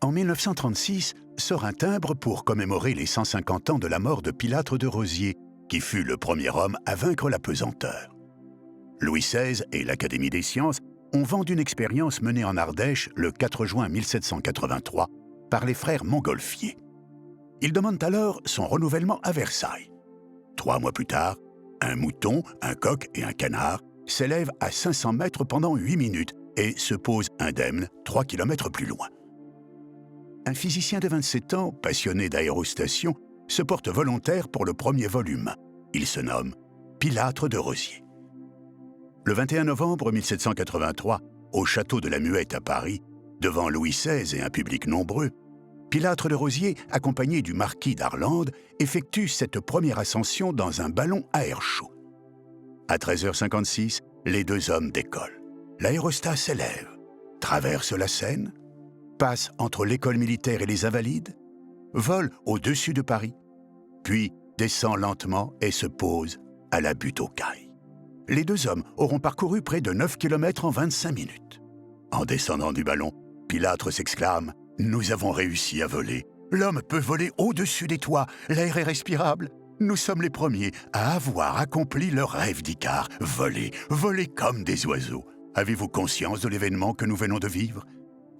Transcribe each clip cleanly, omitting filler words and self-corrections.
En 1936, sort un timbre pour commémorer les 150 ans de la mort de Pilâtre de Rozier, qui fut le premier homme à vaincre la pesanteur. Louis XVI et l'Académie des sciences ont vendu une expérience menée en Ardèche le 4 juin 1783 par les frères Montgolfier. Ils demandent alors son renouvellement à Versailles. 3 mois plus tard, un mouton, un coq et un canard s'élèvent à 500 mètres pendant 8 minutes et se posent indemnes 3 kilomètres plus loin. Un physicien de 27 ans, passionné d'aérostation, se porte volontaire pour le premier vol humain. Il se nomme Pilâtre de Rozier. Le 21 novembre 1783, au château de la Muette à Paris, devant Louis XVI et un public nombreux, Pilâtre de Rozier, accompagné du marquis d'Arlande, effectue cette première ascension dans un ballon à air chaud. À 13h56, les 2 hommes décollent. L'aérostat s'élève, traverse la Seine, passe entre l'école militaire et les Invalides, vole au-dessus de Paris, puis descend lentement et se pose à la butte aux Cailles. Les 2 hommes auront parcouru près de 9 km en 25 minutes. En descendant du ballon, Pilâtre s'exclame « Nous avons réussi à voler. L'homme peut voler au-dessus des toits. L'air est respirable. Nous sommes les premiers à avoir accompli le rêve d'Icare. Voler, voler comme des oiseaux. Avez-vous conscience de l'événement que nous venons de vivre ?»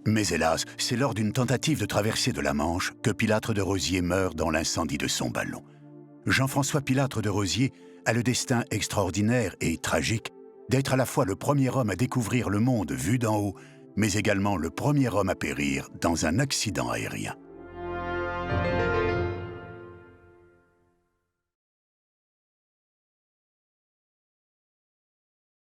Mais hélas, c'est lors d'une tentative de traversée de la Manche que Pilâtre de Rozier meurt dans l'incendie de son ballon. Jean-François Pilâtre de Rozier a le destin extraordinaire et tragique d'être à la fois le premier homme à découvrir le monde vu d'en haut, mais également le premier homme à périr dans un accident aérien.